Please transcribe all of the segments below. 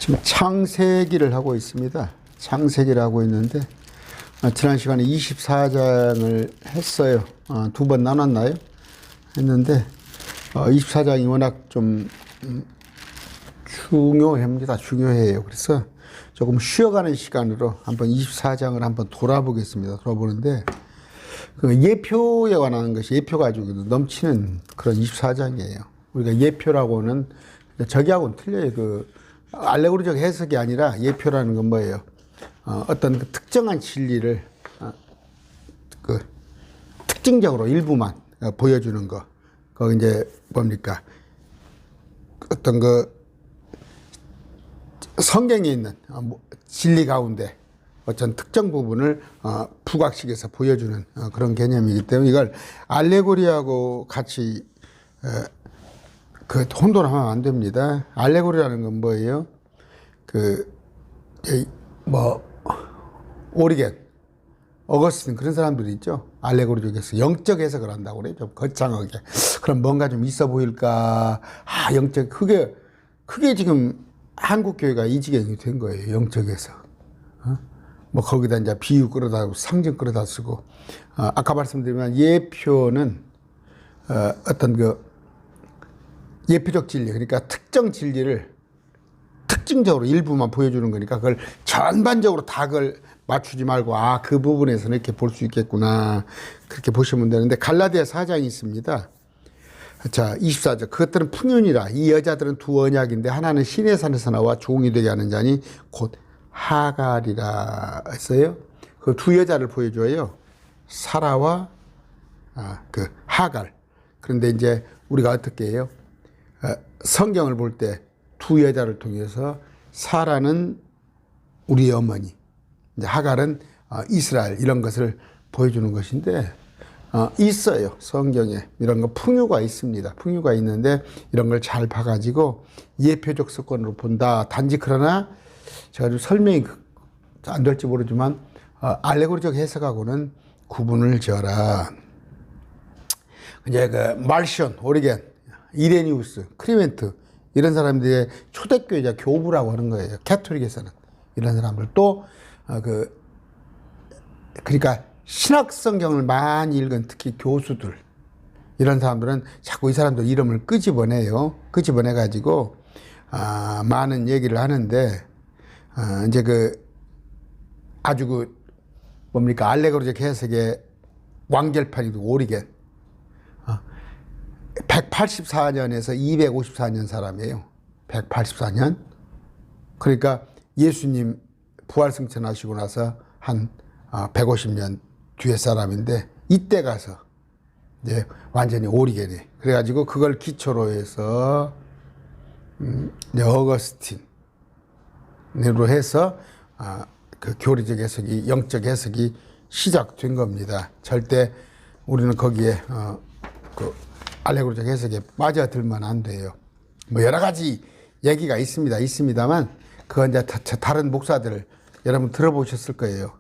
지금 창세기를 하고 있습니다. 창세기를 하고 있는데 지난 시간에 24장을 했어요. 두 번 나눴나요? 했는데 24장이 워낙 좀 중요합니다. 중요해요. 그래서 조금 쉬어가는 시간으로 한번 24장을 한번 돌아보겠습니다. 돌아보는데 그 예표에 관한 것이 예표 가지고 넘치는 그런 24장이에요. 우리가 예표라고는 저기하고는 틀려요. 그 알레고리적 해석이 아니라 예표라는 건 뭐예요? 어떤 그 특정한 진리를 그 특징적으로 일부만 보여주는 거. 그 이제 뭡니까? 어떤 그 성경에 있는 진리 가운데 어떤 특정 부분을 부각시켜서 보여주는 그런 개념이기 때문에 이걸 알레고리하고 같이 그 혼돈하면 안 됩니다. 알레고리라는 건 뭐예요? 오리겐, 어거스틴 그런 사람들이 있죠. 알레고리적 해석, 영적 해석을 한다고 그래요. 좀 거창하게. 그럼 뭔가 좀 있어 보일까? 영적, 그게 지금 한국 교회가 이 지경이 된 거예요. 영적 해석. 뭐 거기다 이제 비유 끌어다 쓰고 상징 끌어다 쓰고 아까 말씀드리면 예표는 어떤 그 예표적 진리, 그러니까 특정 진리를 특징적으로 일부만 보여주는 거니까 그걸 전반적으로 다 그걸 맞추지 말고 그 부분에서는 이렇게 볼 수 있겠구나 그렇게 보시면 되는데 갈라디아 4장이 있습니다. 자 24절 그것들은 풍윤이라 이 여자들은 두 언약인데 하나는 신의 산에서 나와 종이 되게 하는 자니 곧 하갈이라 했어요. 그 두 여자를 보여줘요. 사라와 그 하갈. 그런데 이제 우리가 어떻게 해요? 성경을 볼 때 두 여자를 통해서 사라는 우리의 어머니, 이제 하갈은 이스라엘 이런 것을 보여주는 것인데 있어요. 성경에 이런 거 풍요가 있습니다. 풍요가 있는데 이런 걸 잘 봐가지고 예표적 습관으로 본다. 단지 그러나 제가 좀 설명이 안 될지 모르지만 알레고리적 해석하고는 구분을 지어라. 이제 그 말션, 오리겐, 이레니우스, 크리멘트 이런 사람들의 초대교회자 교부라고 하는 거예요. 캐톨릭에서는 이런 사람들 또 그러니까 신학 성경을 많이 읽은 특히 교수들 이런 사람들은 자꾸 이 사람들 이름을 끄집어내요. 끄집어내 가지고 많은 얘기를 하는데 이제 아주 뭡니까 알레고리적 해석의 완결판이고 오리겐 184년에서 254년 사람이에요. 184년. 그러니까 예수님 부활 승천하시고 나서 한 150년 뒤에 사람인데 이때 가서 이제 완전히 오리겐이 그래가지고 그걸 기초로 해서 이제 어거스틴으로 해서 그 교리적 해석이 영적 해석이 시작된 겁니다. 절대 우리는 거기에 알레고리적 해석에 빠져들면 안 돼요. 뭐 여러 가지 얘기가 있습니다만 그건 이제 다른 목사들 여러분 들어보셨을 거예요.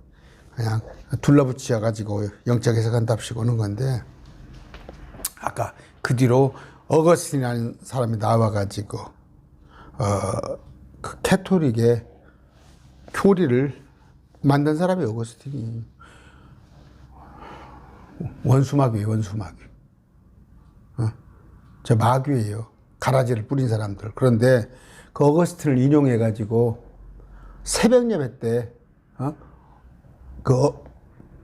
그냥 둘러붙여 가지고 영적 해석한답시고 오는 건데 아까 그 뒤로 어거스틴이라는 사람이 나와 가지고 그 캐톨릭의 교리를 만든 사람이 어거스틴이 원수마귀예요. 원수마귀. 저 마귀예요. 가라지를 뿌린 사람들. 그런데 그 어거스틴을 인용해 가지고 새벽 예배 때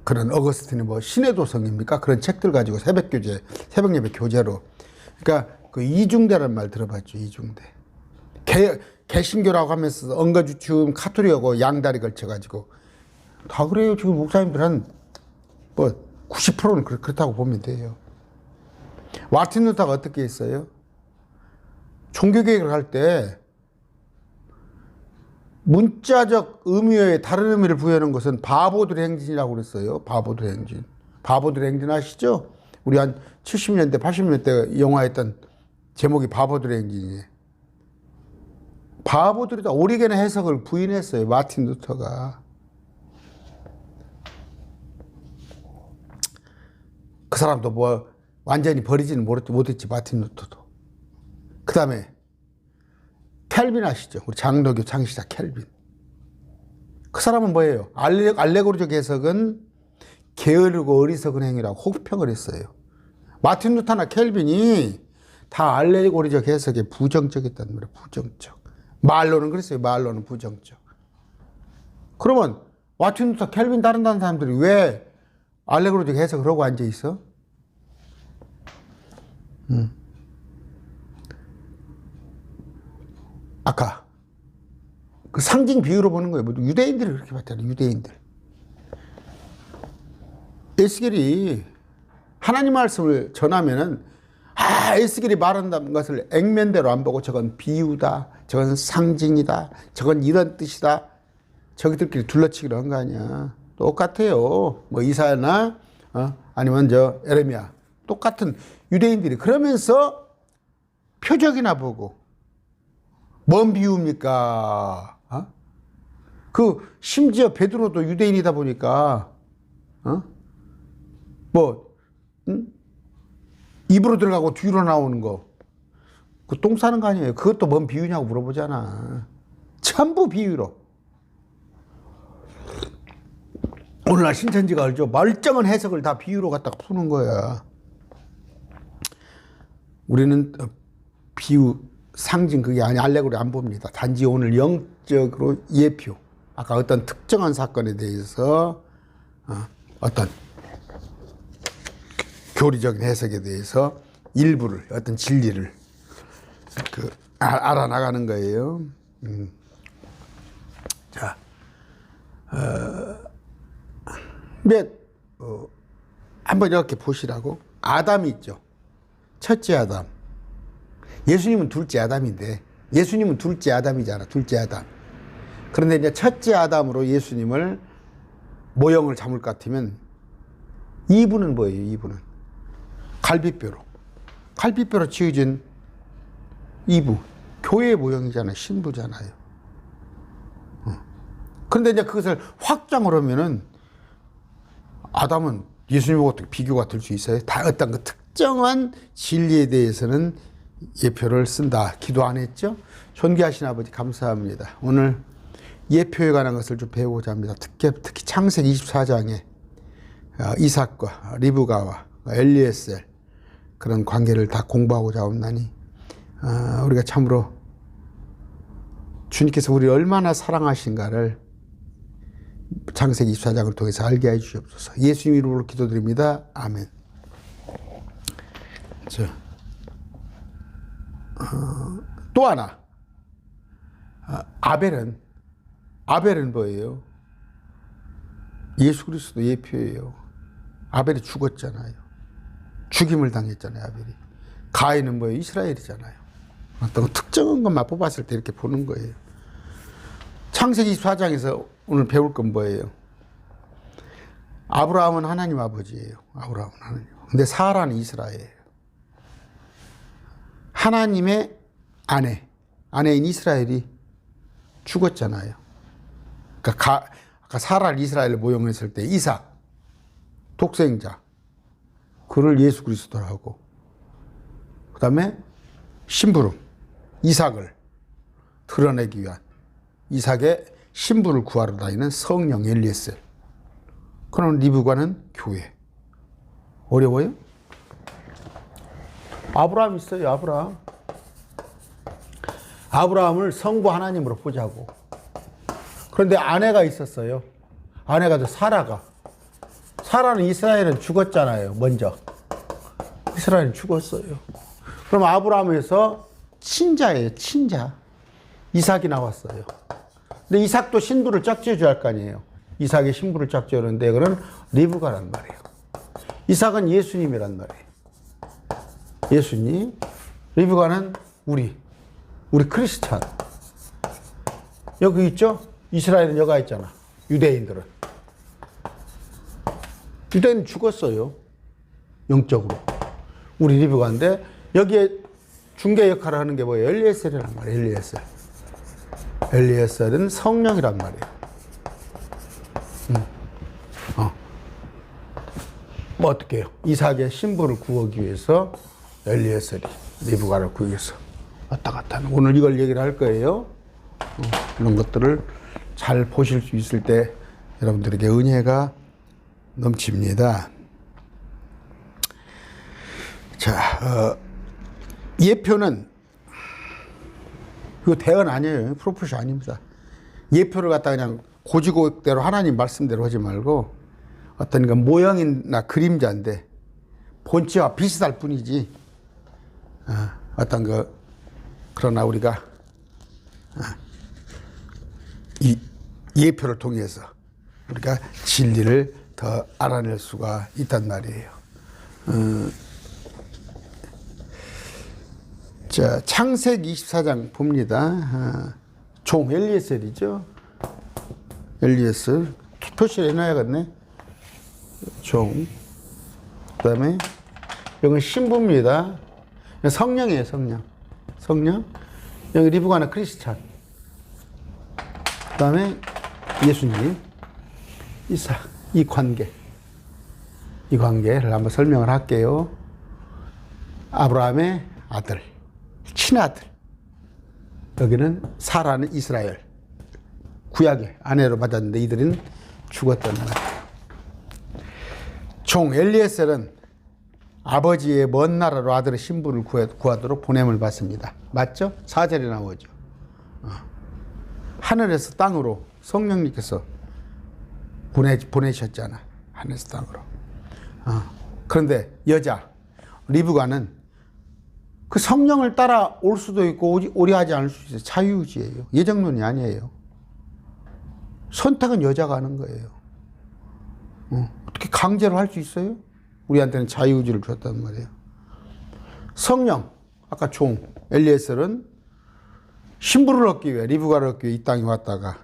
그런 어거스틴이 뭐 신의 도성입니까? 그런 책들 가지고 새벽 예배 교재로. 그러니까 그 이중대라는 말 들어봤죠. 이중대. 개신교라고 하면서 엉거주춤 카톨릭하고 양다리 걸쳐 가지고 다 그래요. 지금 목사님들 한 뭐 90%는 그렇다고 보면 돼요. 마틴 루터가 어떻게 했어요? 종교개혁을 할 때 문자적 의미에 다른 의미를 부여하는 것은 바보들의 행진이라고 그랬어요. 바보들의 행진. 바보들의 행진 아시죠? 우리 한 70년대, 80년대 영화했던 제목이 바보들의 행진이에요. 바보들이다. 오리겐의 해석을 부인했어요. 마틴 루터가. 그 사람도 뭐 완전히 버리지는 못했지 마틴 루터도. 그 다음에 켈빈 아시죠? 우리 장로교 창시자 켈빈. 그 사람은 뭐예요? 알레고리적 해석은 게으르고 어리석은 행위라고 혹평을 했어요. 마틴 루터나 켈빈이 다 알레고리적 해석에 부정적이었단 말이에요. 부정적. 말로는 그랬어요. 말로는 부정적. 그러면 마틴 루터, 켈빈 따른다는 사람들이 왜 알레고리적 해석을 하고 앉아 있어? 아까 그 상징 비유로 보는 거예요. 유대인들이 그렇게 봤잖아요. 유대인들. 에스겔이 하나님 말씀을 전하면은 에스겔이 말한다는 것을 액면대로 안 보고 저건 비유다, 저건 상징이다, 저건 이런 뜻이다. 저기들끼리 둘러치기로 한 거 아니야. 똑같아요. 뭐 이사야나 아니면 저 에레미야 똑같은 유대인들이 그러면서 표적이나 보고 뭔 비유입니까? 그 심지어 베드로도 유대인이다 보니까 입으로 들어가고 뒤로 나오는 거 그 똥 싸는 거 아니에요. 그것도 뭔 비유냐고 물어보잖아. 전부 비유로. 오늘날 신천지가 알죠? 멀쩡한 해석을 다 비유로 갖다가 푸는 거야. 우리는 비유, 상징 그게 아니 알레고리 안 봅니다. 단지 오늘 영적으로 예표. 아까 어떤 특정한 사건에 대해서 어떤 교리적인 해석에 대해서 일부를 어떤 진리를 알아나가는 거예요. 자, 한번 이렇게 보시라고. 아담이 있죠. 첫째 아담. 예수님은 둘째 아담인데, 예수님은 둘째 아담이잖아. 둘째 아담. 그런데 이제 첫째 아담으로 예수님을 모형을 잡을 것 같으면 이분은 뭐예요? 이분은 갈비뼈로. 갈비뼈로 지어진 이부. 교회의 모형이잖아요. 신부잖아요. 그런데 이제 그것을 확장을 하면은 아담은 예수님하고 어떻게 비교가 될 수 있어요? 다 어떤 그 특정한 진리에 대해서는 예표를 쓴다. 기도 안 했죠? 존귀하신 아버지 감사합니다. 오늘 예표에 관한 것을 좀 배우고자 합니다. 특히 창세기 24장에 이삭과 리브가와 엘리에셀 그런 관계를 다 공부하고자 합나니 우리가 참으로 주님께서 우리를 얼마나 사랑하신가를 창세기 24장을 통해서 알게 해 주시옵소서. 예수님 이름으로 기도드립니다. 아멘. 또 하나 아벨은 뭐예요? 예수 그리스도 예표예요. 아벨이 죽었잖아요. 죽임을 당했잖아요. 아벨이. 가인은 뭐예요? 이스라엘이잖아요. 어떤 특정한 것만 뽑았을 때 이렇게 보는 거예요. 창세기 24장에서 오늘 배울 건 뭐예요? 아브라함은 하나님 아버지예요. 아브라함은 하나님. 근데 사라는 이스라엘이에요. 하나님의 아내인 이스라엘이 죽었잖아요. 그러니까 아까 사라를 이스라엘을 모형했을 때 이삭, 독생자, 그를 예수 그리스도로 하고, 그 다음에 심부름, 이삭을 드러내기 위한 이삭의 신부를 구하러 다니는 성령 엘리에셀. 그런 리브가는 교회. 어려워요? 아브라함 있어요. 아브라함을 성부 하나님으로 보자고. 그런데 아내가 있었어요. 아내가 사라는 이스라엘은 죽었잖아요. 먼저 이스라엘은 죽었어요. 그럼 아브라함에서 친자예요. 친자 이삭이 나왔어요. 근데 이삭도 신부를 짝지어줘야 할 거 아니에요. 이삭의 신부를 짝지어는데 그건 리브가란 말이에요. 이삭은 예수님이란 말이에요. 예수님, 리브가는 우리 크리스찬. 여기 있죠? 이스라엘은 여가 있잖아. 유대인들은 죽었어요. 영적으로. 우리 리브가인데 여기에 중개 역할을 하는 게 뭐예요? 엘리에셀이란 말이에요. 엘리에셀은 성령이란 말이에요. 뭐 어떻게 해요? 이삭의 신부를 구하기 위해서 엘리에셀이 리브가를 구해서 왔다 갔다 하는. 오늘 이걸 얘기를 할 거예요. 이런 것들을 잘 보실 수 있을 때 여러분들에게 은혜가 넘칩니다. 자, 예표는 이거 대언 아니에요. 프로포시 아닙니다. 예표를 갖다 그냥 고지고대로 하나님 말씀대로 하지 말고 어떤 그 모형이나 그림자인데 본체와 비슷할 뿐이지. 어떤 그러나 우리가 이 예표를 통해서 우리가 진리를 더 알아낼 수가 있단 말이에요. 자, 창세기 24장 봅니다. 종 엘리에셀이죠. 엘리에셀 표시를 해놔야겠네. 종. 그 다음에 이건 신부입니다. 성령이에요. 성령. 여기 리브가나 크리스찬. 그 다음에 예수님. 이삭. 이 관계를 한번 설명을 할게요. 아브라함의 아들, 친아들. 여기는 사라는 이스라엘. 구약의 아내로 받았는데 이들은 죽었던 말이에요. 종 엘리에셀은 아버지의 먼 나라로 아들의 신부를 구하도록 보냄을 받습니다. 맞죠? 4절에 나오죠. 하늘에서 땅으로 성령님께서 보내셨잖아. 하늘에서 땅으로. 그런데 여자 리브가는 그 성령을 따라 올 수도 있고 오리 하지 않을 수 있어요. 자유의지예요. 예정론이 아니에요. 선택은 여자가 하는 거예요. 어떻게 강제로 할 수 있어요? 우리한테는 자유의지를 줬단 말이에요. 성령, 아까 종 엘리에셀은 신부를 얻기 위해 리브가를 얻기 위해 이 땅에 왔다가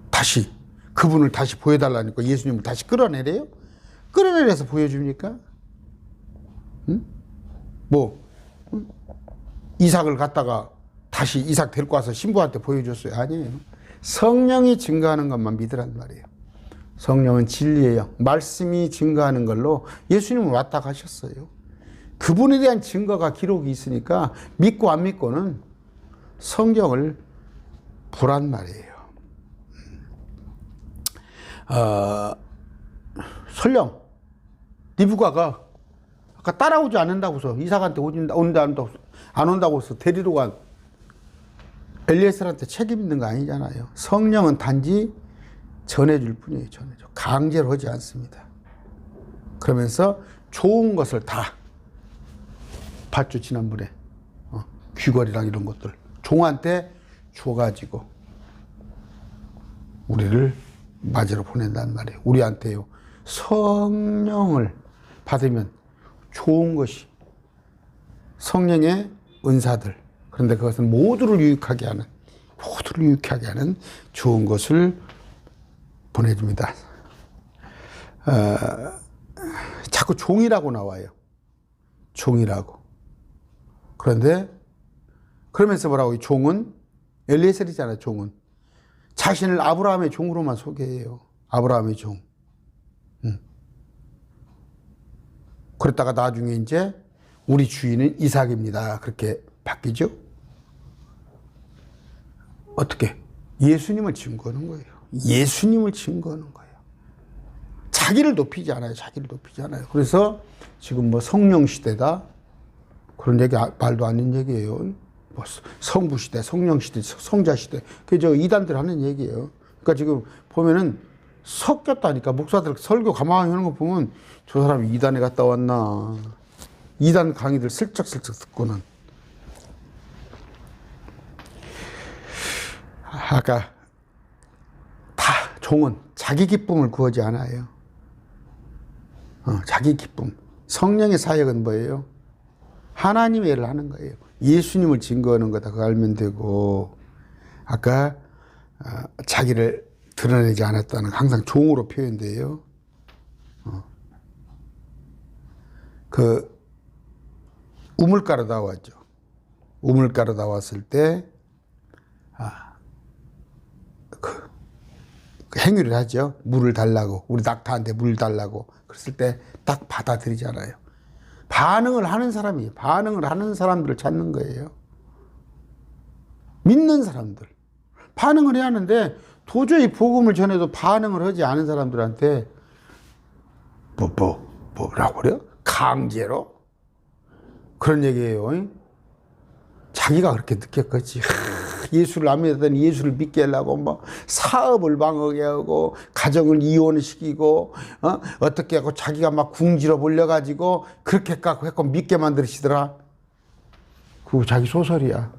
다시 그분을 다시 보여달라니까 예수님을 다시 끌어내래요? 끌어내려서 보여줍니까? 이삭을 갖다가 다시 이삭 데리고 와서 신부한테 보여줬어요? 아니에요. 성령이 증거하는 것만 믿으란 말이에요. 성령은 진리의 영, 말씀이 증거하는 걸로 예수님은 왔다 가셨어요. 그분에 대한 증거가 기록이 있으니까 믿고 안 믿고는 성경을 보란 말이에요. 설령 리브가가 아까 따라오지 않는다고서 이삭한테 안 온다고 해서 데리러 간 엘리에셀한테 책임 있는 거 아니잖아요. 성령은 단지 전해줄 뿐이에요. 전해줘. 강제로 하지 않습니다. 그러면서 좋은 것을 다 봤죠. 지난번에 귀걸이랑 이런 것들 종한테 줘가지고 우리를 맞으러 보낸단 말이에요. 우리한테요. 성령을 받으면 좋은 것이 성령의 은사들. 그런데 그것은 모두를 유익하게 하는 좋은 것을 보내줍니다. 자꾸 종이라고 나와요. 종이라고. 그런데 그러면서 뭐라고 이 종은 엘리에셀이잖아요. 종은 자신을 아브라함의 종으로만 소개해요. 아브라함의 종. 그랬다가 나중에 이제 우리 주인은 이삭입니다. 그렇게 바뀌죠. 어떻게? 예수님을 증거하는 거예요. 예수님을 증거하는 거예요. 자기를 높이지 않아요. 그래서 지금 뭐 성령 시대다. 그런 얘기 말도 안 되는 얘기예요. 뭐 성부 시대, 성령 시대, 성자 시대. 그게 저 이단들 하는 얘기예요. 그러니까 지금 보면은 섞였다니까. 목사들 설교 가만히 하는 거 보면 저 사람이 이단에 갔다 왔나. 이단 강의들 슬쩍슬쩍 듣고는. 아까 다 종은 자기 기쁨을 구하지 않아요. 자기 기쁨. 성령의 사역은 뭐예요? 하나님의 일을 하는 거예요. 예수님을 증거하는 거다. 그거 알면 되고. 아까 자기를 드러내지 않았다는 항상 종으로 표현돼요. 그 우물가로 나왔죠. 우물가로 나왔을 때 그 행위를 하죠. 물을 달라고. 우리 낙타한테 물 달라고. 그랬을 때 딱 받아들이잖아요. 반응을 하는 사람이에요. 반응을 하는 사람들을 찾는 거예요. 믿는 사람들. 반응을 해야 하는데 도저히 복음을 전해도 반응을 하지 않은 사람들한테 뭐라고 그래요? 강제로? 그런 얘기예요. 자기가 그렇게 느꼈겠지. 예수를 안 믿었더니 예수를 믿게 하려고 뭐 사업을 방하게 하고 가정을 이혼시키고 어떻게 하고 자기가 막 궁지로 몰려가지고 그렇게 갖고 믿게 만드시더라. 그거 자기 소설이야.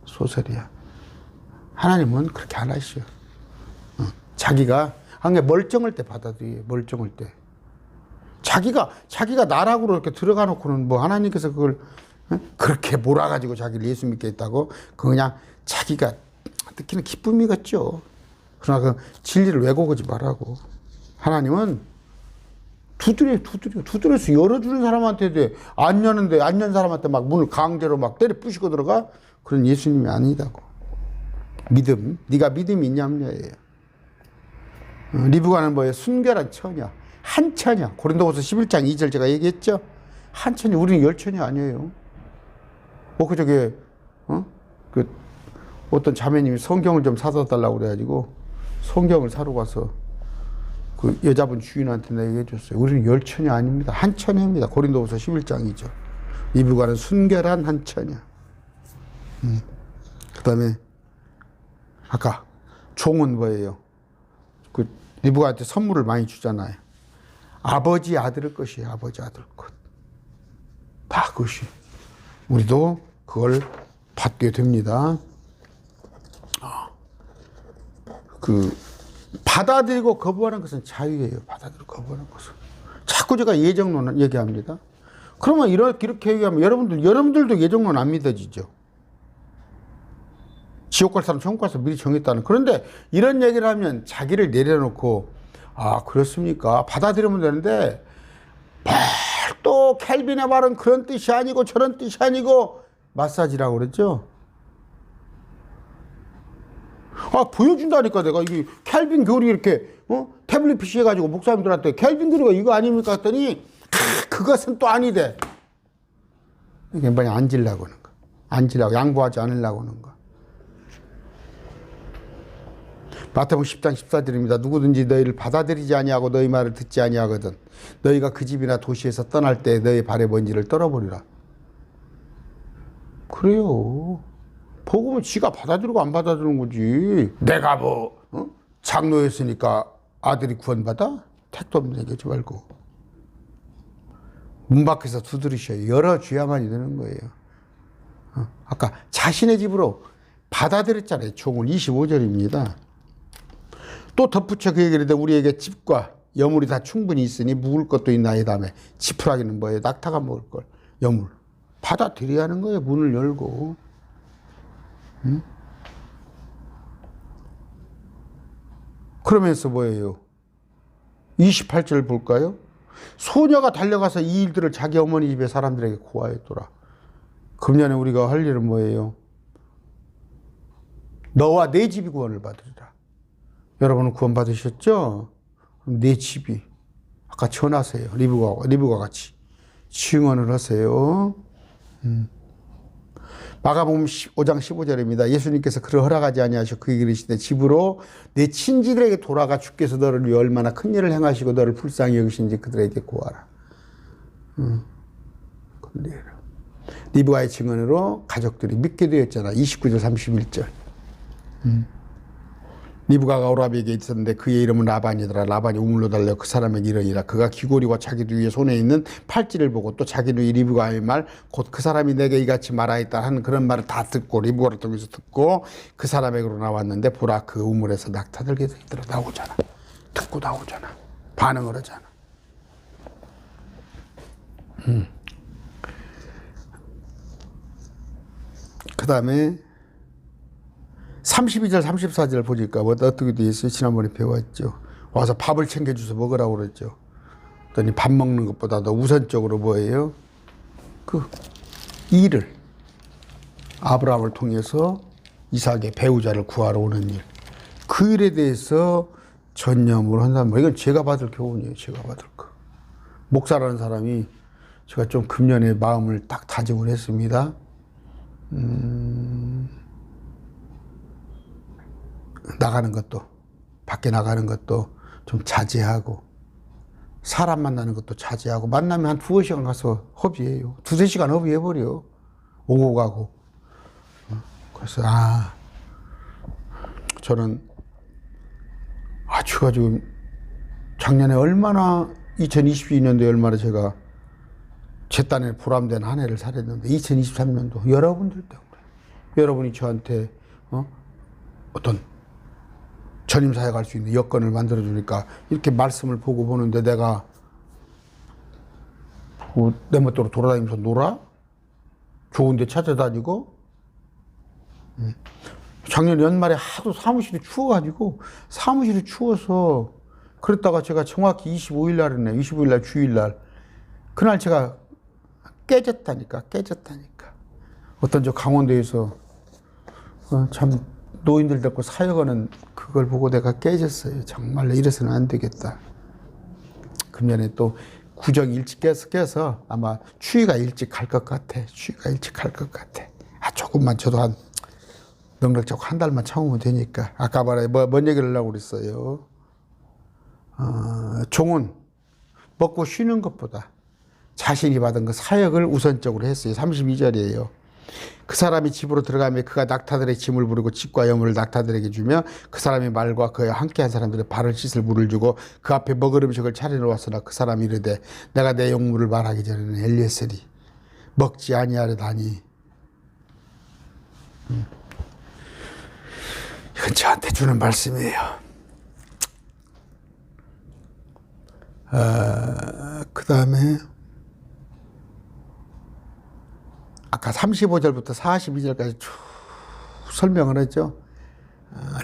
소설이야. 하나님은 그렇게 안 하시오. 자기가 항상 멀쩡할 때 받아들여요. 멀쩡할 때. 자기가 나락으로 이렇게 들어가 놓고는 뭐 하나님께서 그걸 그렇게 몰아가지고 자기를 예수 믿게 했다고 그냥 자기가 느끼는 기쁨이겠죠. 그러나 그 진리를 왜곡하지 말라고. 하나님은 두드려서 열어주는 사람한테 안 여는데 안 연 사람한테 막 문을 강제로 막 때려 부시고 들어가. 그런 예수님이 아니다고. 믿음, 네가 믿음이 있냐면요예요. 리브가는 뭐예요? 순결한 처녀, 한 처녀. 고린도후서 11장 2절 제가 얘기했죠. 한 처녀, 우리는 열 처녀 아니에요. 그저께 그 어떤 자매님이 성경을 좀 사다 달라고 그래가지고 성경을 사러 가서 그 여자분 주인한테 내가 얘기해 줬어요. 우리는 열 처녀 아닙니다. 한 처녀입니다. 고린도후서 11장이죠. 리브가는 순결한 한 처녀. 그 다음에 아까 종은 뭐예요? 그 리브가한테 선물을 많이 주잖아요. 아버지 아들 것이에요. 아버지 아들 것. 다 그것이. 우리도 그걸 받게 됩니다. 받아들이고 거부하는 것은 자유예요. 받아들이고 거부하는 것은. 자꾸 제가 예정론 얘기합니다. 그러면 이렇게 얘기하면 여러분들도 예정론 안 믿어지죠. 지옥 갈 사람 천국 가서 미리 정했다는. 그런데 이런 얘기를 하면 자기를 내려놓고 그렇습니까? 받아들이면 되는데 또 켈빈의 말은 그런 뜻이 아니고 저런 뜻이 아니고 마사지라고 그랬죠. 보여준다니까 내가 이게 켈빈 교리 이렇게 태블릿 PC 해가지고 목사님들한테 켈빈 교리가 이거 아닙니까 했더니 그것은 또 아니대. 이게 많이 앉으려고 하는 거. 앉으려고 양보하지 않으려고 하는 거. 마태복음 10장 14절입니다. 누구든지 너희를 받아들이지 아니하고 너희 말을 듣지 아니하거든 너희가 그 집이나 도시에서 떠날 때 너희 발의 먼지를 떨어버리라. 그래요. 복음은 지가 받아들이고 안 받아들이는 거지. 내가 장로였으니까 아들이 구원받아? 택도 없는 얘기하지 말고. 문 밖에서 두드리셔요. 열어줘야만이 되는 거예요. 아까 자신의 집으로 받아들였잖아요. 종을 25절입니다. 또 덧붙여 그 얘기를 했는데 우리에게 집과 여물이 다 충분히 있으니 묵을 것도 있나이다며. 지푸라기는 뭐예요? 낙타가 먹을 걸. 여물. 받아들여야 하는 거예요. 문을 열고. 그러면서 뭐예요? 28절 볼까요? 소녀가 달려가서 이 일들을 자기 어머니 집의 사람들에게 고하였더라. 금년에 우리가 할 일은 뭐예요? 너와 내 집이 구원을 받으리라. 여러분은 구원 받으셨죠? 내 집이 아까 전하세요. 리브가 같이 증언을 하세요. 마가복음 5장 15절입니다. 예수님께서 그를 허락하지 아니하시고 그에게 이르시되 집으로 내 친지들에게 돌아가 주께서 너를 위해 얼마나 큰 일을 행하시고 너를 불쌍히 여기신지 그들에게 고하라. 리브가의 증언으로 가족들이 믿게 되었잖아. 29절 31절. 리브가가 오라비에게 있었는데 그의 이름은 라반이더라. 라반이 우물로 달려 그 사람에게 이르니라. 그가 귀고리와 자기 누이의 손에 있는 팔찌를 보고 또 자기 누이 리브가의 말 곧 그 사람이 내게 이같이 말하였다 하는 그런 말을 다 듣고 리브가를 통해서 듣고 그 사람에게로 나왔는데 보라 그 우물에서 낙타들게 있더라. 나오잖아. 듣고 나오잖아. 반응을 하잖아. 그 다음에 32절 34절 보니까 어떻게 돼 있어요? 지난번에 배웠죠. 와서 밥을 챙겨줘서 먹으라고 그랬죠. 그랬더니 밥 먹는 것보다도 우선적으로 뭐예요? 그 일을 아브라함을 통해서 이삭의 배우자를 구하러 오는 일. 그 일에 대해서 전념을 한다면 이건 제가 받을 교훈이에요. 제가 받을 거. 목사라는 사람이 제가 좀 금년에 마음을 딱 다짐을 했습니다. 나가는 것도, 밖에 나가는 것도 좀 자제하고, 사람 만나는 것도 자제하고, 만나면 한 2-3시간 가서 허비해요. 2-3시간 허비해버려. 오고 가고. 그래서, 저는, 제가 지금 작년에 얼마나, 2022년도에 얼마나 제가 제 딴에 보람된 한 해를 살았는데, 2023년도 여러분들 때문에, 여러분이 저한테, 어떤 전임사에 갈 수 있는 여건을 만들어주니까 이렇게 말씀을 보고 보는데 내가 내 멋대로 돌아다니면서 놀아? 좋은 데 찾아다니고? 작년 연말에 하도 사무실이 추워가지고 사무실이 추워서 그랬다가 제가 정확히 25일 날이네. 25일 날 주일날 그날 제가 깨졌다니까. 어떤 저 강원도에서 참 노인들 데리고 사역하는 그걸 보고 내가 깨졌어요. 정말로 이래서는 안 되겠다. 금년에 또 구정이 일찍 깨서 아마 추위가 일찍 갈 것 같아. 조금만 저도 한 넉넉하고 한 달만 참으면 되니까. 아까 말해 뭔 얘기를 하려고 그랬어요. 종은 먹고 쉬는 것보다 자신이 받은 그 사역을 우선적으로 했어요. 32절이에요. 그 사람이 집으로 들어가며 그가 낙타들의 짐을 부르고 집과 여물을 낙타들에게 주며 그 사람의 말과 그와 함께한 사람들의 발을 씻을 물을 주고 그 앞에 먹을 음식을 차려놓았으나 그 사람이 이르되 내가 내 용물을 말하기 전에는 엘리에셀이 먹지 아니하려다니. 이건 저한테 주는 말씀이에요. 그 다음에 아까 35절부터 42절까지 쭉 설명을 했죠.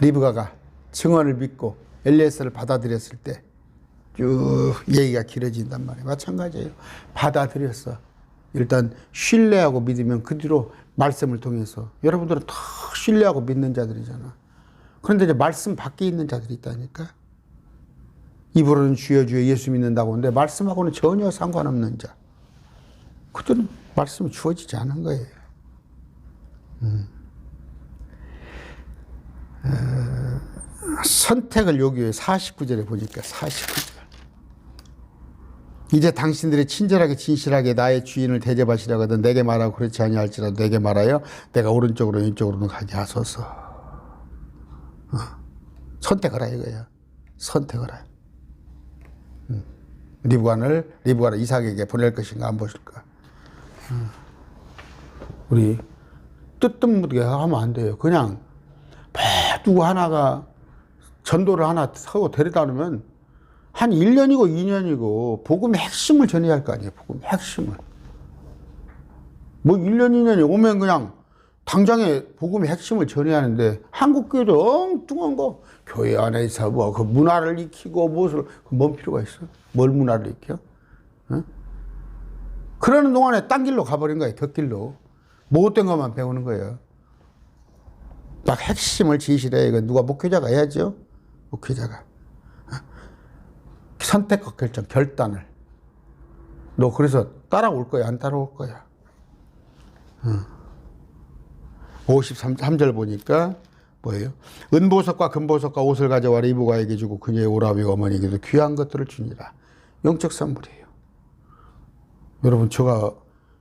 리브가가 증언을 믿고 엘리에셀을 받아들였을 때 쭉 얘기가 길어진단 말이에요. 마찬가지예요. 받아들였어. 일단 신뢰하고 믿으면 그 뒤로 말씀을 통해서 여러분들은 다 신뢰하고 믿는 자들이잖아. 그런데 이제 말씀 밖에 있는 자들이 있다니까. 입으로는 주여 주여 예수 믿는다고 하는데 말씀하고는 전혀 상관없는 자. 그들은 말씀이 주어지지 않은 거예요. 선택을 요구해. 49절에 보니까 49절. 이제 당신들이 친절하게 진실하게 나의 주인을 대접하시려고 하든 내게 말하고 그렇지 아니할지라도 내게 말하여 내가 오른쪽으로 왼쪽으로는 가게 하소서. 선택하라 이거야. 선택하라. 리브가를 이삭에게 보낼 것인가 안 보실까. 우리 뜻뜻무게 하면 안 돼요. 그냥 누구 하나가 전도를 하나 하고 데려다 놓으면 한 1년이고 2년이고 복음의 핵심을 전해야 할 거 아니에요. 복음의 핵심을. 뭐 1년 2년이 오면 그냥 당장에 복음의 핵심을 전해야 하는데 한국 교회도 엉뚱한 거 교회 안에서 뭐 그 문화를 익히고 무엇을 뭔 필요가 있어? 뭘 문화를 익혀? 어? 그러는 동안에 딴 길로 가버린 거예요. 덧길로. 못된 것만 배우는 거예요. 딱 핵심을 지시래. 이거 누가 목회자가 해야죠. 목회자가. 선택과 결단을. 너 그래서 따라올 거야? 안 따라올 거야? 53절 보니까 뭐예요? 은보석과 금보석과 옷을 가져와 리브가에게 주고 그녀의 오라비 어머니에게도 귀한 것들을 주니라. 영적 선물이에요. 여러분 제가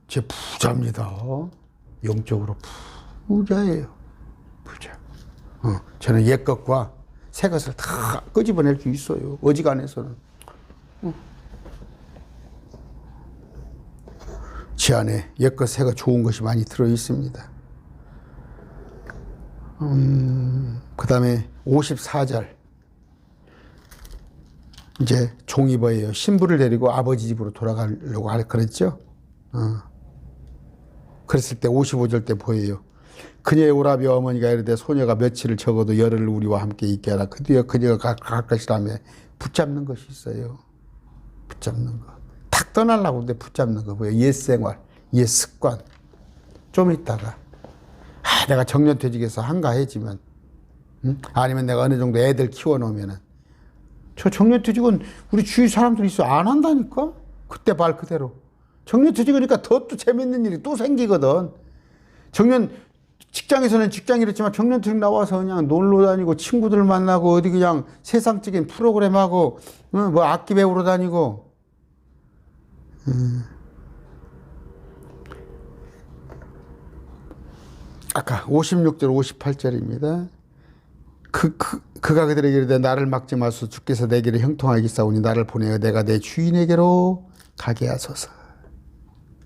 제 부자입니다. 영적으로 부자예요. 부자. 저는 옛 것과 새 것을 다 끄집어낼 수 있어요. 어지간해서는. 제 안에 옛 것, 새 것 좋은 것이 많이 들어 있습니다. 그 다음에 54절. 이제 종이 뭐예요? 신부를 데리고 아버지 집으로 돌아가려고 그랬죠? 그랬을 때 55절 때 보여요. 그녀의 오라비 어머니가 이르되 소녀가 며칠을 적어도 열흘을 우리와 함께 있게 하라. 그 뒤에 그녀가 갈 것이라며 붙잡는 것이 있어요. 붙잡는 거. 탁 떠나려고 하는데 붙잡는 거 뭐예요? 옛 생활, 옛 습관. 좀 있다가 내가 정년퇴직해서 한가해지면 아니면 내가 어느 정도 애들 키워놓으면은 저 정년퇴직은 우리 주위 사람들이 있어 안 한다니까? 그때 말 그대로 정년퇴직하니까 더 또 재밌는 일이 또 생기거든. 직장에서는 직장이랬지만 정년퇴직 나와서 그냥 놀러 다니고 친구들 만나고 어디 그냥 세상적인 프로그램하고 뭐 악기 배우러 다니고. 아까 56절 58절입니다. 그가 그들에게 이르되 나를 막지 마소서 주께서 내게를 형통하게 싸우니 나를 보내어 내가 내 주인에게로 가게 하소서.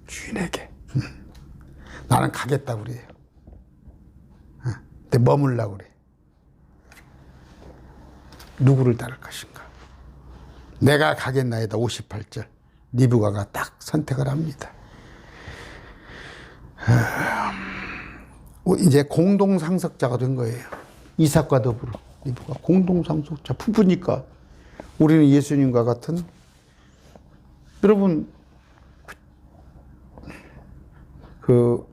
주인에게. 나는 가겠다고 그래요. 근데 머물라고 그래. 누구를 따를 것인가? 내가 가겠나이다. 58절. 리브가가 딱 선택을 합니다. 이제 공동상속자가 된 거예요. 이삭과 더불어 리브가 공동상속자 부부니까. 우리는 예수님과 같은, 여러분 그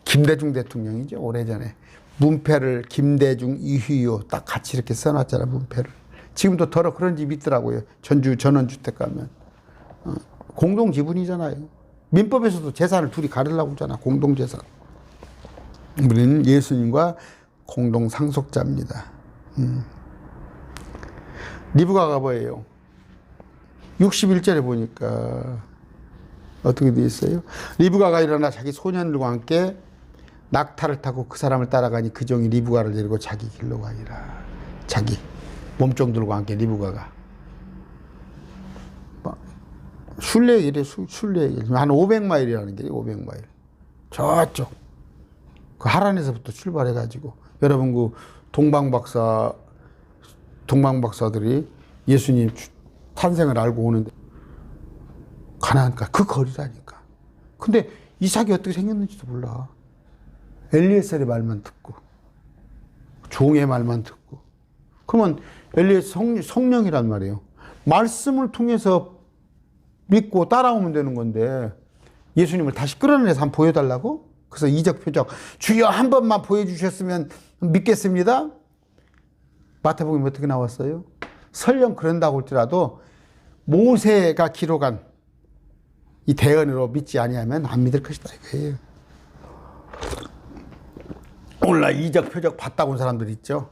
김대중 대통령이죠. 오래전에 문패를 김대중 이휘요 딱 같이 이렇게 써놨잖아. 문패를. 지금도 더러 그런 집이 있더라고요. 전주 전원주택 가면. 공동 지분이잖아요. 민법에서도 재산을 둘이 가르려고 하잖아. 공동재산. 우리는 예수님과 공동 상속자입니다. 리브가가 뭐예요? 61절에 보니까 어떻게 되어 있어요? 리브가가 일어나 자기 소년들과 함께 낙타를 타고 그 사람을 따라가니 그 종이 리브가를 데리고 자기 길로 가니라. 자기 몸종들과 함께 리브가가 순례길이래. 순례길 한 500마일이라는 게 500마일 저쪽 그 하란에서부터 출발해가지고, 여러분 그 동방박사들이 예수님 탄생을 알고 오는데 가나안가 그 거리라니까. 근데 이삭이 어떻게 생겼는지도 몰라. 엘리에셀의 말만 듣고 종의 말만 듣고. 그러면 엘리에셀 성령이란 말이에요. 말씀을 통해서 믿고 따라오면 되는 건데 예수님을 다시 끌어내서 한번 보여달라고? 그래서 이적 표적 주여 한 번만 보여주셨으면 믿겠습니다. 마태복음에 어떻게 나왔어요? 설령 그런다고 할지라도 모세가 기록한 이 대언으로 믿지 아니하면 안 믿을 것이다 이거예요. 오늘날 이적 표적 봤다고 온 사람들 있죠.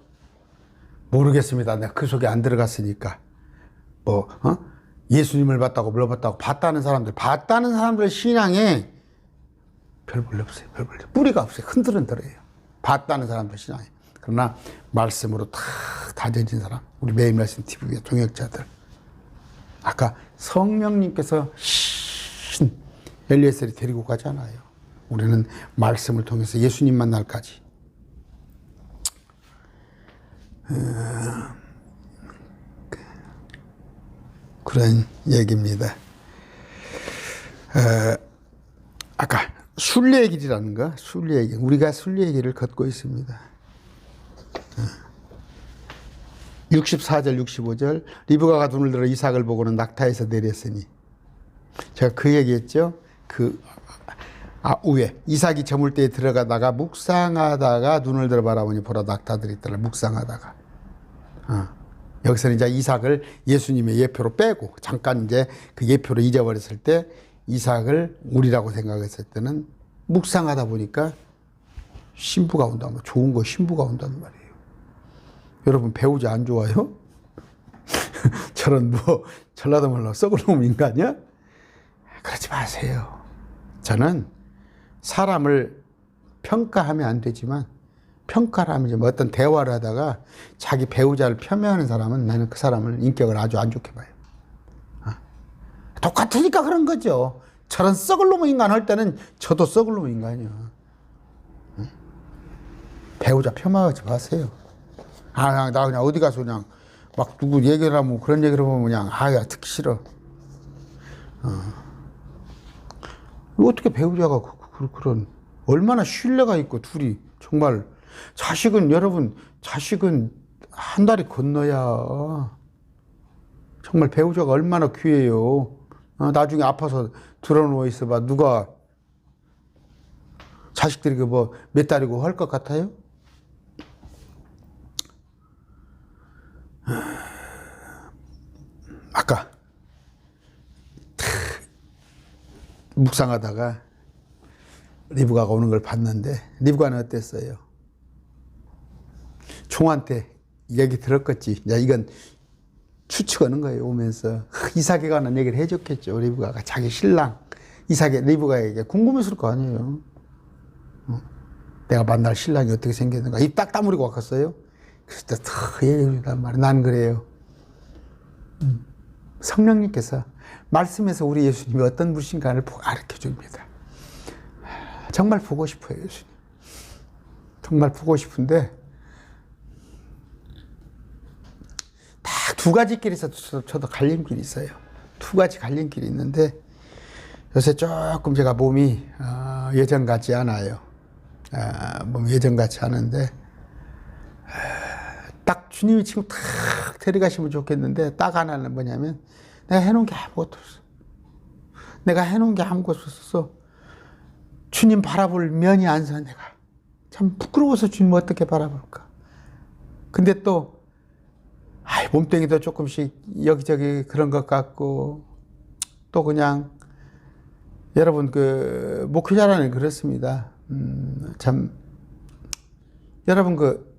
모르겠습니다. 내가 그 속에 안 들어갔으니까. 예수님을 봤다고 물어봤다고 봤다는 사람들 신앙에 별 볼일 없어요. 별 볼일. 뿌리가 없어요. 흔들흔들해요. 봤다는 사람들 신앙에. 그러나 말씀으로 다 다져진 사람, 우리 매일 말씀 TV의 동역자들. 아까 성령님께서 엘리에셀이 데리고 가잖아요. 우리는 말씀을 통해서 예수님 만날까지. 그런 얘기입니다. 아까 순례의 길이라는 거, 순례의 길. 우리가 순례의 길을 걷고 있습니다. 64절, 65절. 리브가가 눈을 들어 이삭을 보고는 낙타에서 내렸으니. 제가 그 얘기했죠. 위에 이삭이 저물 때에 들어가다가 묵상하다가 눈을 들어 바라보니 보라 낙타들이 있더라. 묵상하다가. 여기서는 이제 이삭을 예수님의 예표로 빼고 잠깐 이제 그 예표를 잊어버렸을 때 이삭을 우리라고 생각했을 때는 묵상하다 보니까 신부가 온단 말이에요. 좋은 거 신부가 온단 말이에요. 여러분 배우자 안 좋아요? 저런 전라도 말로 썩을 놈 인간이야? 그러지 마세요. 저는 사람을 평가하면 안 되지만 평가를 하면 이제 어떤 대화를 하다가 자기 배우자를 폄훼하는 사람은 나는 그 사람을 인격을 아주 안 좋게 봐요. 똑같으니까 그런 거죠. 저런 썩을 놈의 인간 할 때는 저도 썩을 놈의 인간이야. 배우자 폄하하지 마세요. 나 그냥 어디 가서 그냥 막 누구 얘기를 하면 그런 얘기를 하면 그냥 듣기 싫어. 어떻게 배우자가 그런 얼마나 신뢰가 있고 둘이 정말 자식은 한 달이 건너야 정말 배우자가 얼마나 귀해요. 나중에 아파서 들어누워 있어봐 누가 자식들이 몇 달이고 할 것 같아요? 아까 묵상하다가 리브가가 오는 걸 봤는데 리브가는 어땠어요? 종한테 얘기 들었겠지. 야, 이건 추측하는 거예요. 오면서 이삭에 관한 얘기를 해줬겠죠. 리브가가 자기 신랑 이삭의 리브가에게 궁금했을 거 아니에요. 내가 만날 신랑이 어떻게 생겼는가. 입 딱 다물고 왔겠어요. 그래서 더 얘기해준단 말이에요. 난 그래요. 성령님께서 말씀에서 우리 예수님이 어떤 분이신가를 가르쳐 줍니다. 정말 보고 싶어요, 예수님. 정말 보고 싶은데 딱 두 가지 길에서 저도 갈림길이 있어요. 두 가지 갈림길이 있는데 요새 조금 제가 몸이 예전 같지 않아요. 몸이 예전 같지 않은데 딱 주님이 지금 탁 데려가시면 좋겠는데 딱 하나는 뭐냐면 내가 해놓은 게 아무것도 없어. 내가 해놓은 게 아무것도 없어서 주님 바라볼 면이 안 서. 내가 참 부끄러워서 주님 어떻게 바라볼까. 근데 또 몸뚱이도 조금씩 여기저기 그런 것 같고 또 그냥 여러분 그 목회자라는 그렇습니다. 참 여러분 그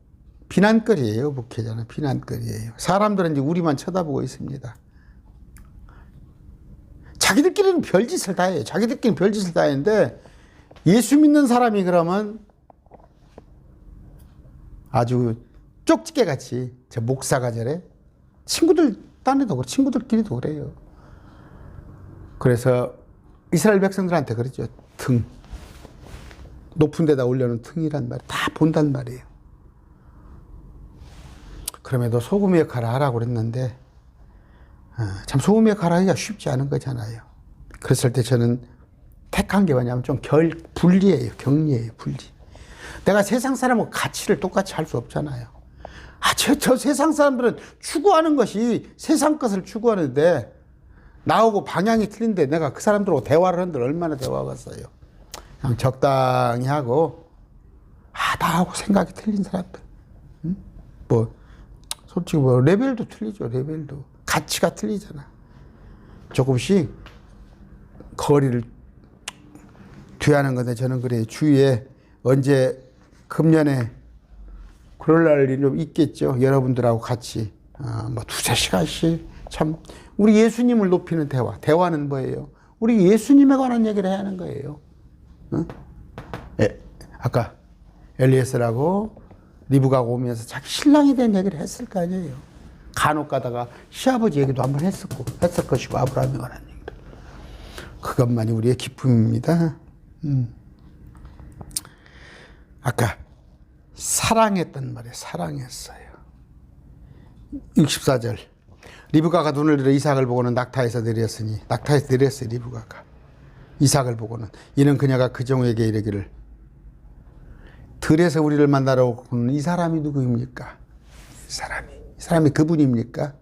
비난거리예요. 목회자는 비난거리예요. 사람들은 이제 우리만 쳐다보고 있습니다. 자기들끼리는 별짓을 다 해요. 자기들끼리는 별짓을 다 했는데 예수 믿는 사람이 그러면 아주 쪽집게 같이 저 목사가 저래. 친구들 딴에도 그래. 친구들끼리도 그래요. 그래서 이스라엘 백성들한테 그러죠. 등. 높은 데다 올려놓은 등이란 말이에요. 다 본단 말이에요. 그럼에도 소금의 역할을 하라고 그랬는데 참 소금의 역할을 하기가 쉽지 않은 거잖아요. 그랬을 때 저는 택한 게 뭐냐면 좀 분리예요. 격리예요. 분리. 내가 세상 사람하고 가치를 똑같이 할 수 없잖아요. 저 세상 사람들은 추구하는 것이 세상 것을 추구하는데 나하고 방향이 틀린데 내가 그 사람들하고 대화를 하는데 얼마나 대화하겠어요. 그냥 적당히 하고 나하고 생각이 틀린 사람들. 뭐 솔직히 뭐 레벨도 틀리죠. 레벨도. 가치가 틀리잖아. 조금씩 거리를 뒤하는 건데 저는 그래요. 주위에 언제 금년에 그럴 날이 좀 있겠죠. 여러분들하고 같이 뭐 두세 시간씩 참 우리 예수님을 높이는 대화. 대화는 뭐예요? 우리 예수님에 관한 얘기를 해야 하는 거예요. 아까 엘리에셀하고 리브가가 오면서 자기 신랑에 대한 얘기를 했을 거 아니에요. 간혹 가다가 시아버지 얘기도 한번 했을 것이고 아브라함에 관한 얘기도. 그것만이 우리의 기쁨입니다. 아까 사랑했단 말이에요. 사랑했어요. 64절. 리브가가 눈을 들어 이삭을 보고는 낙타에서 내렸어요. 리브가가. 이삭을 보고는. 이는 그녀가 그 종에게 이르기를 들에서 우리를 만나러 오는 이 사람이 누구입니까? 이 사람이 그분입니까?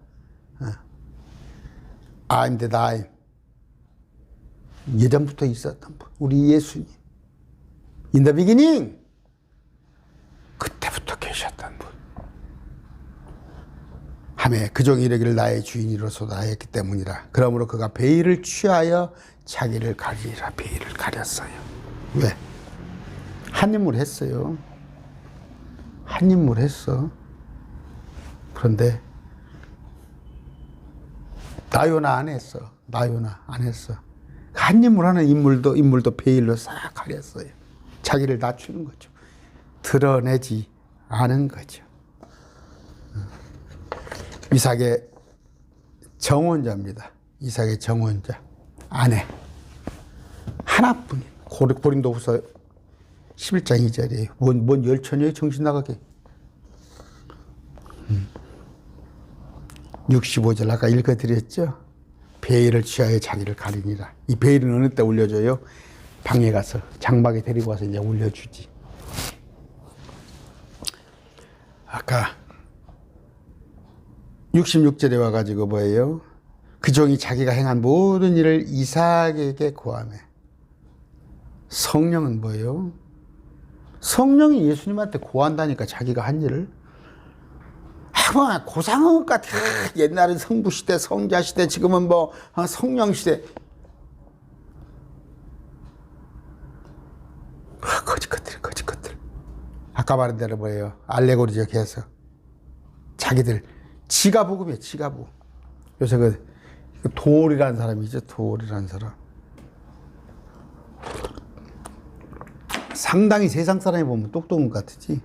I'm the time. 예전부터 있었던 분. 우리 예수님. In the beginning. 그때부터 계셨던 분. 하매 그 종이 이르기를 나의 주인이로소다 했기 때문이라. 그러므로 그가 베일을 취하여 자기를 가리라. 베일을 가렸어요. 왜? 한 인물 했어요. 한 인물 했어. 그런데 나요나 안 했어. 나요나 안 했어. 한 인물 하는 인물도 베일로 싹 가렸어요. 자기를 낮추는 거죠. 드러내지 않은 거죠. 이삭의 정혼자입니다. 이삭의 정혼자. 아내. 하나뿐인. 고린도후서 11장 2절이에요. 뭔 열처녀의 정신 나가게. 65절 아까 읽어드렸죠. 베일을 취하여 자기를 가리니라. 이 베일은 어느 때 올려줘요? 방에 가서 장막에 데리고 와서 이제 올려주지. 아까 66절에 와가지고 뭐예요? 그 종이 자기가 행한 모든 일을 이삭에게 고하며. 성령은 뭐예요? 성령이 예수님한테 고한다니까 자기가 한 일을. 고상한 것 같아. 옛날엔 성부시대, 성자시대, 지금은 뭐 성령시대. 거짓 것들. 아까 말한 대로 뭐예요? 알레고리적 해서 자기들 지가복음이에요. 지가복. 요새 그 도올이라는 사람이죠. 도올이라는 사람. 상당히 세상 사람이 보면 똑똑한 것 같으지.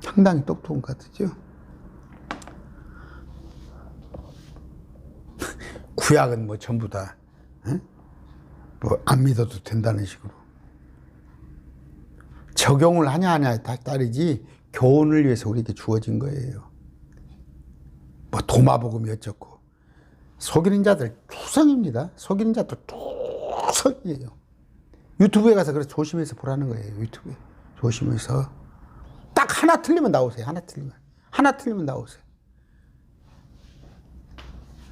상당히 똑똑한 것 같으죠. 구약은 뭐 전부 다 뭐 안 믿어도 된다는 식으로 적용을 하냐에 따르지 교훈을 위해서 우리에게 주어진 거예요. 뭐 도마복음이 어쩌고 속이는 자들 투성입니다. 속이는 자들 투성이에요. 유튜브에 가서 그래서 조심해서 보라는 거예요. 유튜브에 조심해서 딱 하나 틀리면 나오세요. 하나 틀리면 나오세요.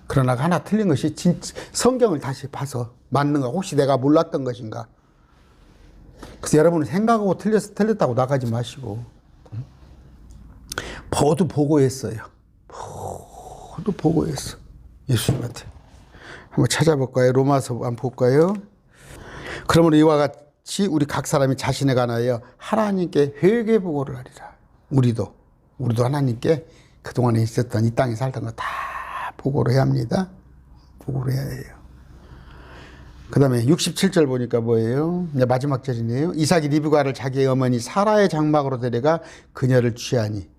그러나 하나 틀린 것이 진짜 성경을 다시 봐서 맞는 가 혹시 내가 몰랐던 것인가. 그래서 여러분은 생각하고 틀렸다고 나가지 마시고 모두 보고했어요. 모두 보고했어. 예수님한테. 한번 찾아볼까요? 로마서 한번 볼까요? 그러므로 이와 같이 우리 각 사람이 자신에 관하여 하나님께 회개 보고를 하리라. 우리도 하나님께 그동안에 있었던 이 땅에 살던 거 다 보고를 해야 합니다. 보고를 해야 해요. 그 다음에 67절 보니까 뭐예요? 이제 마지막 절이네요. 이삭이 리브가를 자기의 어머니 사라의 장막으로 데려가 그녀를 취하니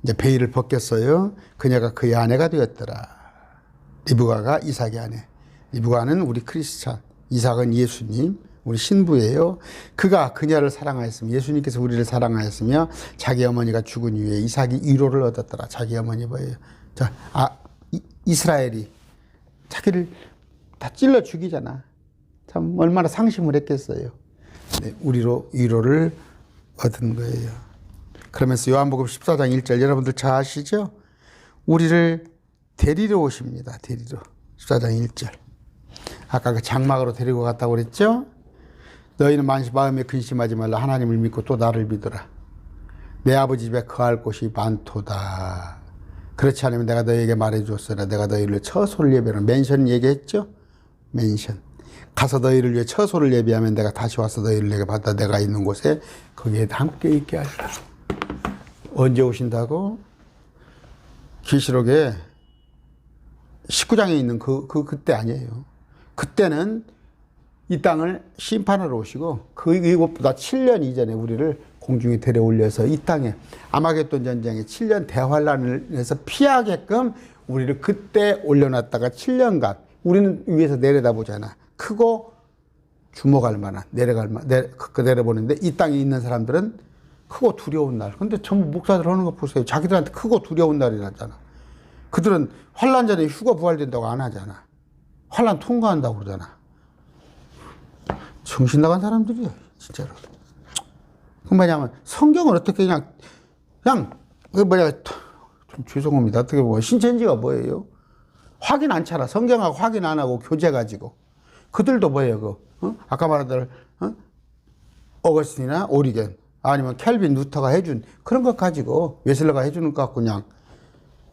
이제 베일을 벗겼어요. 그녀가 그의 아내가 되었더라. 리브가가 이삭의 아내. 리브가는 우리 크리스찬. 이삭은 예수님. 우리 신부예요. 그가 그녀를 사랑하였으며 예수님께서 우리를 사랑하였으며 자기 어머니가 죽은 이후에 이삭이 위로를 얻었더라. 자기 어머니 뭐예요? 자, 이스라엘이 자기를 다 찔러 죽이잖아. 참 얼마나 상심을 했겠어요. 네, 우리로 위로를 얻은 거예요. 그러면서 요한복음 14장 1절 여러분들 잘 아시죠? 우리를 데리러 오십니다. 데리러. 14장 1절. 아까 그 장막으로 데리고 갔다고 그랬죠? 너희는 마음에 근심하지 말라. 하나님을 믿고 또 나를 믿어라. 내 아버지 집에 거할 곳이 많도다. 그렇지 않으면 내가 너희에게 말해주었으나 내가 너희를 위해 처소를 예비하라. 맨션 얘기했죠? 맨션. 가서 너희를 위해 처소를 예비하면 내가 다시 와서 너희를 내게 받아 내가 있는 곳에 거기에 함께 있게 하리라. 언제 오신다고? 계시록에 19장에 있는 그때 아니에요. 그때는 이 땅을 심판하러 오시고 그것보다 7년 이전에 우리를 공중에 데려올려서 이 땅에 아마겟돈 전쟁에 7년 대환란을 해서 피하게끔 우리를 그때 올려놨다가 7년간 우리는 위에서 내려다보잖아. 크고 주목할 만한 내려보는데 이 땅에 있는 사람들은 크고 두려운 날. 근데 전부 목사들 하는 거 보세요. 자기들한테 크고 두려운 날이라잖아. 그들은 환란 전에 휴거 부활된다고 안 하잖아. 환란 통과한다고 그러잖아. 정신 나간 사람들이야, 진짜로. 그 뭐냐면 성경을 어떻게 그냥 좀 죄송합니다. 어떻게 보면 신천지가 뭐예요? 확인 안 차라. 성경하고 확인 안 하고 교재 가지고. 그들도 뭐예요? 아까 말한 대로 어거스틴이나 오리겐 아니면 켈빈 루터가 해준 그런 것 가지고 웨슬러가 해주는 것 갖고 그냥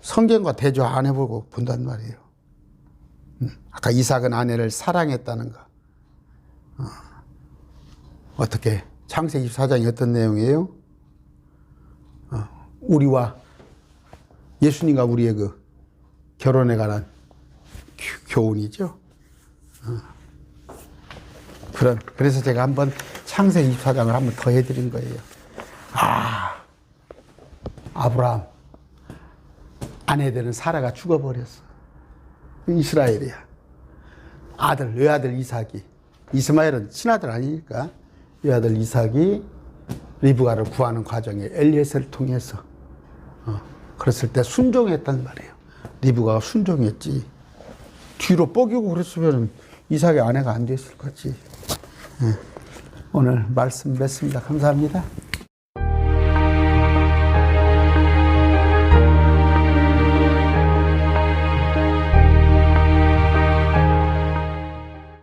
성경과 대조 안 해보고 본단 말이에요. 아까 이삭은 아내를 사랑했다는 거. 어떻게 창세기 24장이 어떤 내용이에요? 우리와 예수님과 우리의 그 결혼에 관한 교훈이죠. 그래서 제가 한번 창세기 24장을 한번 더 해드린 거예요. 아브라함 아내들은 사라가 죽어버렸어. 이스라엘이야. 외아들 이삭이, 이스마엘은 친아들 아니니까 외아들 이삭이 리브가를 구하는 과정에 엘리에셀을 통해서 그랬을 때 순종했단 말이에요. 리브가가 순종했지. 뒤로 뻐기고 그랬으면 이삭의 아내가 안 됐을 거지. 오늘 말씀 맺습니다. 감사합니다.